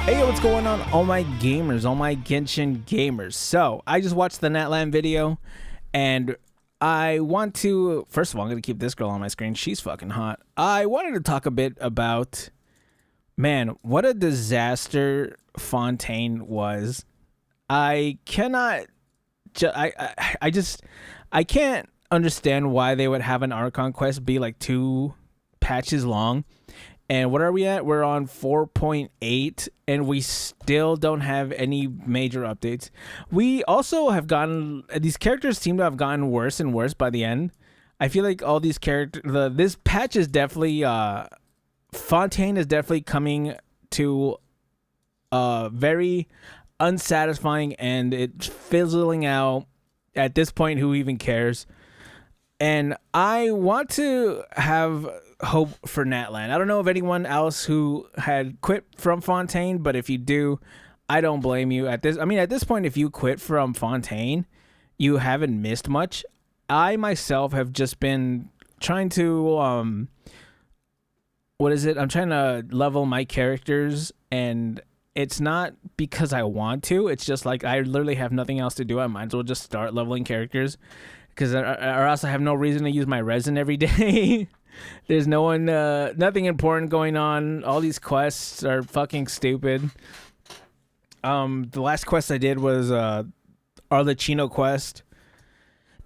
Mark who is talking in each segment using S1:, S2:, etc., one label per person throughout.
S1: Hey, what's going on, all my gamers, all my Genshin gamers? So, I just watched the Natlan video, and I want to... First of all, I'm going to keep this girl on my screen. She's fucking hot. I wanted to talk a bit about... Man, what a disaster Fontaine was. I cannot... I can't understand why they would have an Archon quest be like 2 patches long. And what are we at? We're on 4.8, and we still don't have any major updates. We also have gotten... These characters seem to have gotten worse and worse by the end. I feel like all these characters... This patch is definitely... Fontaine is definitely coming to very unsatisfying, and it's fizzling out. At this point, who even cares? And I want to have hope for Natlan. I don't know of anyone else who had quit from Fontaine, but if you do, I don't blame you. At this point, if you quit from Fontaine, you haven't missed much. I myself have just been trying to I'm trying to level my characters, and it's not because I want to. It's just like I literally have nothing else to do. I might as well just start leveling characters, because or else I have no reason to use my resin every day. There's nothing important going on. All these quests are fucking stupid. The last quest I did was Arlecchino quest.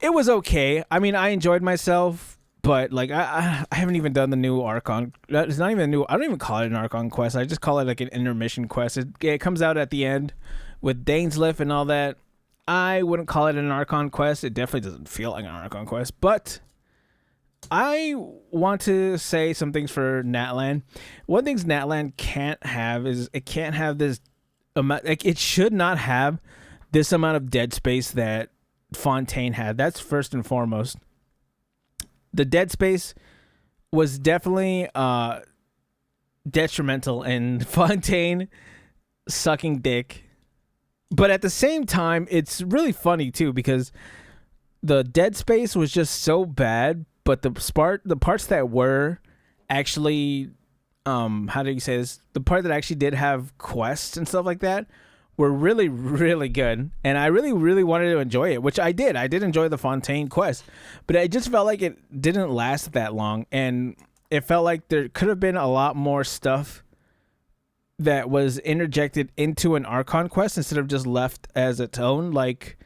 S1: It was okay. I mean, I enjoyed myself, but like I haven't even done the new Archon. It's not even a new. I don't even call it an Archon quest. I just call it like an intermission quest. It comes out at the end with Dainsliff and all that. I wouldn't call it an Archon quest. It definitely doesn't feel like an Archon quest, but I want to say some things for Natlan. One thing Natlan can't have is it can't have this amount. Like, it should not have this amount of dead space that Fontaine had. That's first and foremost. The dead space was definitely detrimental in Fontaine sucking dick. But at the same time, it's really funny too, because the dead space was just so bad, but the parts that were actually how do you say this? The part that actually did have quests and stuff like that were really, really good. And I really, really wanted to enjoy it, which I did. I did enjoy the Fontaine quest, but it just felt like it didn't last that long. And it felt like there could have been a lot more stuff that was interjected into an Archon quest instead of just left as its own, like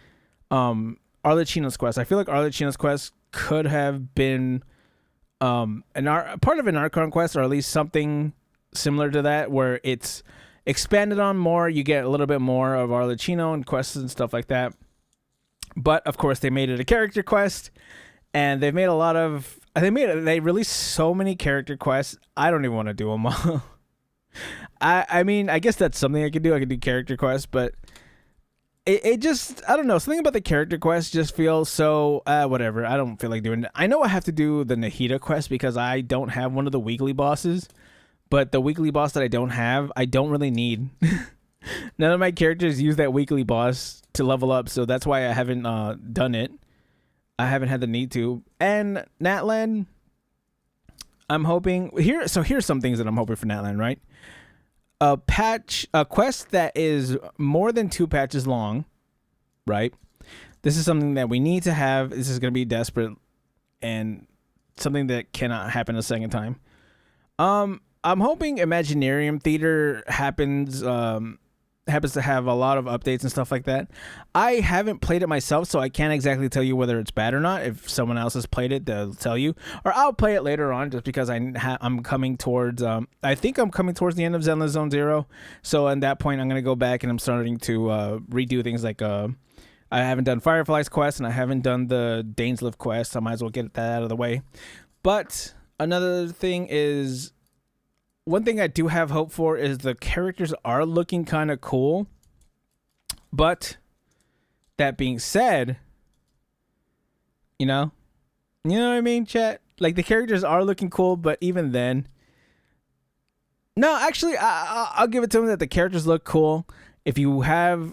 S1: Arlecchino's quest. I feel like Arlecchino's quest could have been part of an Archon quest, or at least something similar to that, where it's expanded on more. You get a little bit more of Arlecchino and quests and stuff like that. But of course, they made it a character quest, and they've made a lot of. They released so many character quests. I don't even want to do them all. I mean, I guess that's something I could do. I could do character quests, but it just, I don't know. Something about the character quest just feels so, whatever. I don't feel like doing it. I know I have to do the Nahida quest because I don't have one of the weekly bosses, but the weekly boss that I don't have, I don't really need. None of my characters use that weekly boss to level up, so that's why I haven't done it. I haven't had the need to. And Natlan, I'm hoping here's some things that I'm hoping for Natlan, right? A quest that is more than 2 patches long, right? This is something that we need to have. This is going to be desperate and something that cannot happen a second time. I'm hoping Imaginarium Theater happens to have a lot of updates and stuff like that. I haven't played it myself, so I can't exactly tell you whether it's bad or not. If someone else has played it, they'll tell you. Or I'll play it later on, just because I'm coming towards... I think I'm coming towards the end of Zenless Zone Zero. So at that point, I'm going to go back and I'm starting to redo things like... I haven't done Firefly's quest, and I haven't done the Dainsliff quest. So I might as well get that out of the way. But another thing is... One thing I do have hope for is the characters are looking kind of cool. But that being said, you know what I mean, chat? Like, the characters are looking cool, but even then... No, actually, I'll give it to them that the characters look cool. If you have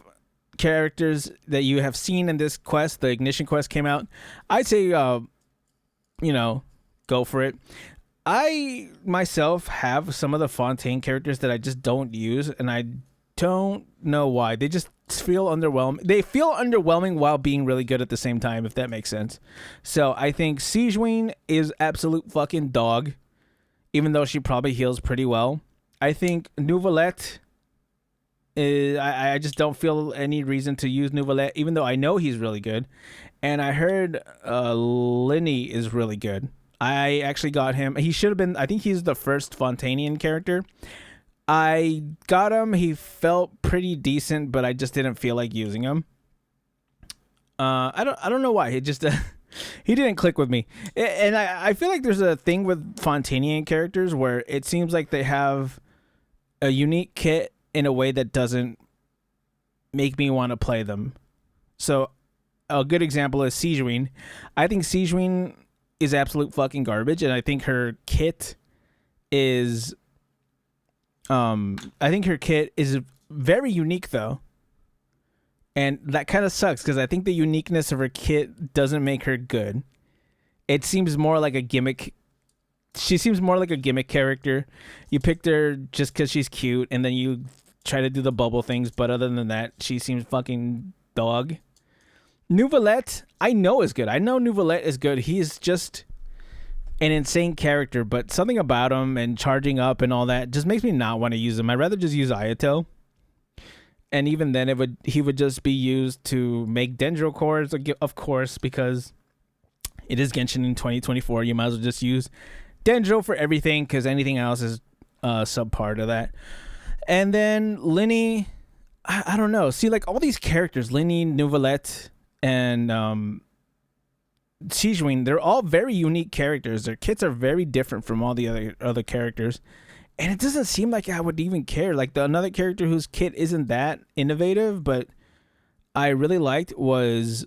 S1: characters that you have seen in this quest, the Ignition quest came out, I'd say, go for it. I myself have some of the Fontaine characters that I just don't use, and I don't know why. They just feel underwhelming. They feel underwhelming while being really good at the same time, if that makes sense. So I think Sigewinne is absolute fucking dog, even though she probably heals pretty well. I think Neuvillette is... I just don't feel any reason to use Neuvillette, even though I know he's really good. And I heard Linny is really good. I actually got him. He should have been... I think he's the first Fontainian character. I got him. He felt pretty decent, but I just didn't feel like using him. I don't know why. He just he didn't click with me. And I feel like there's a thing with Fontainian characters where it seems like they have a unique kit in a way that doesn't make me want to play them. So a good example is Sigewinne. I think Sigewinne is absolute fucking garbage, and I think her kit is... I think her kit is very unique though, and that kind of sucks because I think the uniqueness of her kit doesn't make her good. It seems more like a gimmick. She seems more like a gimmick character. You picked her just because she's cute, and then you try to do the bubble things, but other than that, she seems fucking dog. Neuvillette, I know is good. I know Neuvillette is good. He's just an insane character, but something about him and charging up and all that just makes me not want to use him. I'd rather just use Ayato. And even then, he would just be used to make Dendro cores, of course, because it is Genshin in 2024. You might as well just use Dendro for everything, because anything else is subpar to that. And then Linny, I don't know. See, like all these characters, Linny, Neuvillette, and Sigewinne, they're all very unique characters. Their kits are very different from all the other characters, and it doesn't seem like I would even care. Like another character whose kit isn't that innovative, but I really liked was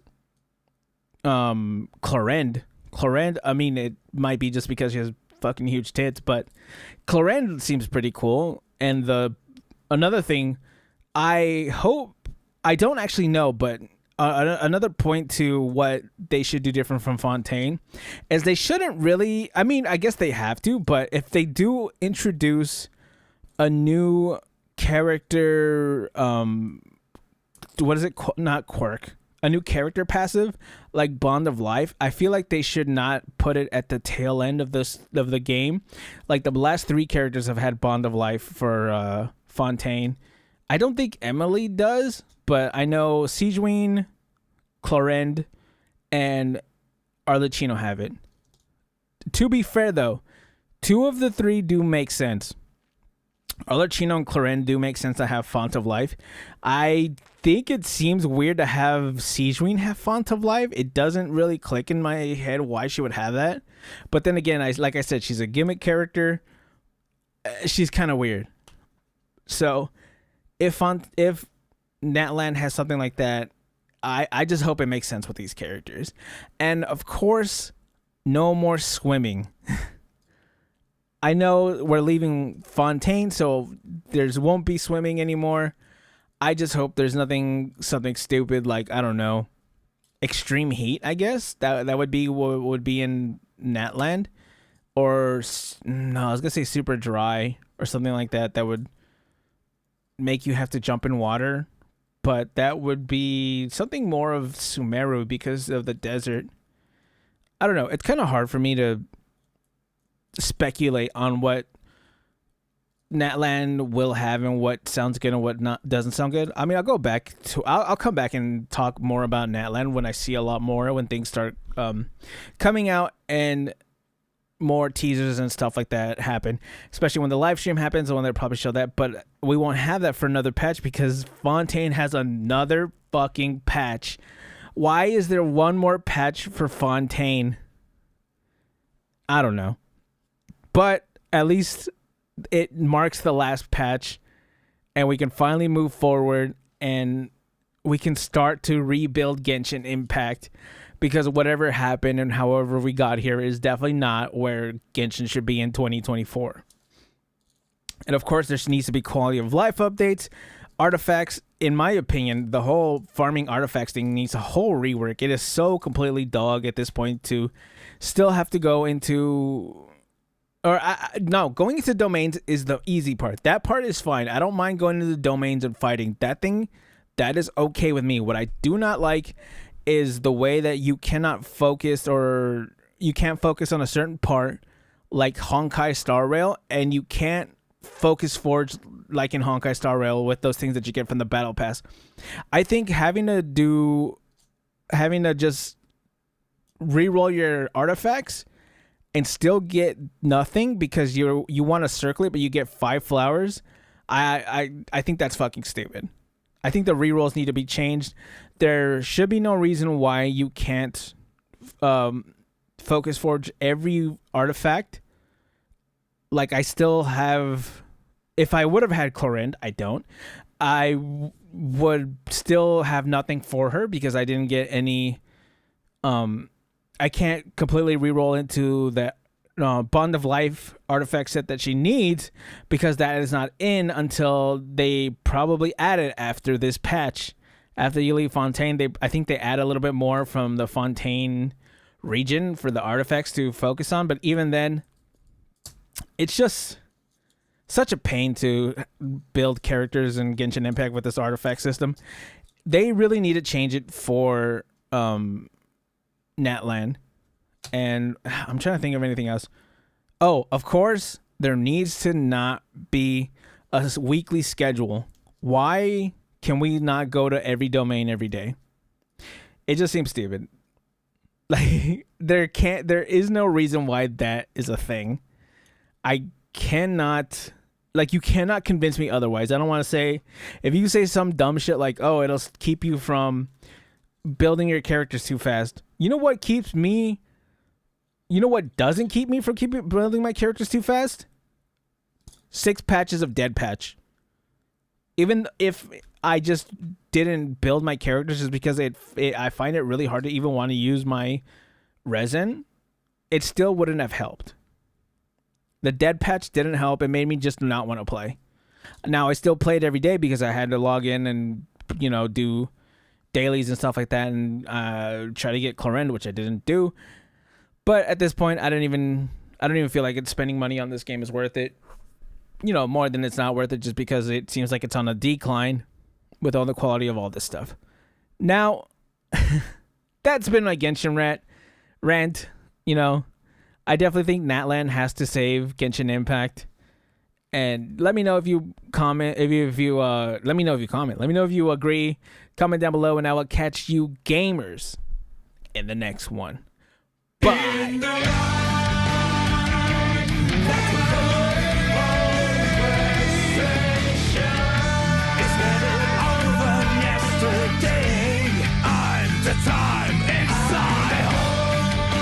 S1: Clorinde. Clorinde, I mean, it might be just because she has fucking huge tits, but Clorinde seems pretty cool. And another thing, I don't actually know, but another point to what they should do different from Fontaine is they shouldn't really... I mean, I guess they have to, but if they do introduce a new character... what is it? Not quirk. A new character passive, like Bond of Life, I feel like they should not put it at the tail end of the game. Like the last 3 characters have had Bond of Life for Fontaine. I don't think Emily does, but I know Sigewinne, Clorinde, and Arlecchino have it. To be fair, though, 2 of the 3 do make sense. Arlecchino and Clorinde do make sense to have Font of Life. I think it seems weird to have Sigewinne have Font of Life. It doesn't really click in my head why she would have that. But then again, like I said, she's a gimmick character. She's kind of weird. So if Natlan has something like that, I just hope it makes sense with these characters. And of course, no more swimming. I know we're leaving Fontaine, so there's won't be swimming anymore. I just hope there's something stupid like, I don't know, extreme heat, I guess. That would be what would be in Natlan. Or, no, I was going to say super dry or something like that. That would make you have to jump in water. But that would be something more of Sumeru because of the desert. I don't know. It's kind of hard for me to speculate on what Natlan will have and what sounds good and what doesn't sound good. I mean, I'll come back and talk more about Natlan when I see a lot more, when things start coming out and more teasers and stuff like that happen, especially when the live stream happens and when they'll probably show that. But we won't have that for another patch because Fontaine has another fucking patch. Why is there one more patch for Fontaine? I don't know. But at least it marks the last patch and we can finally move forward and we can start to rebuild Genshin Impact, because whatever happened and however we got here is definitely not where Genshin should be in 2024. And of course, there needs to be quality of life updates. Artifacts, in my opinion, the whole farming artifacts thing needs a whole rework. It is so completely dog at this point to still have to go into No, going into domains is the easy part. That part is fine. I don't mind going into the domains and fighting. That is okay with me. What I do not like is the way that you cannot focus, or you can't focus on a certain part like Honkai Star Rail, and you can't focus forge like in Honkai Star Rail with those things that you get from the battle pass. I think having to just re-roll your artifacts and still get nothing because you want to circle it but you get 5 flowers, I think that's fucking stupid. I think the re-rolls need to be changed. There should be no reason why you can't focus forge every artifact. Like, I still have... If I would have had Chlorinde, I don't. I would still have nothing for her because I didn't get any... I can't completely re-roll into the Bond of Life artifact set that she needs because that is not in until they probably add it after this patch. After you leave Fontaine, I think they add a little bit more from the Fontaine region for the artifacts to focus on. But even then, it's just such a pain to build characters in Genshin Impact with this artifact system. They really need to change it for Natlan. And I'm trying to think of anything else. Oh, of course, there needs to not be a weekly schedule. Why can we not go to every domain every day? It just seems stupid. Like, there is no reason why that is a thing. I cannot, like, you cannot convince me otherwise. I don't want to say, if you say some dumb shit like, oh, it'll keep you from building your characters too fast. You know what doesn't keep me from building my characters too fast? 6 patches of Dead Patch. Even if I just didn't build my characters just because I find it really hard to even want to use my resin, it still wouldn't have helped. The Dead Patch didn't help. It made me just not want to play. Now, I still played every day because I had to log in and, do dailies and stuff like that and try to get Chlorinde, which I didn't do. But at this point, I don't even feel like spending money on this game is worth it. More than it's not worth it just because it seems like it's on a decline with all the quality of all this stuff. Now, that's been my Genshin rant. I definitely think Natlan has to save Genshin Impact. And let me know if you comment. Let me know if you comment. Let me know if you agree. Comment down below, and I will catch you gamers in the next one. Bye.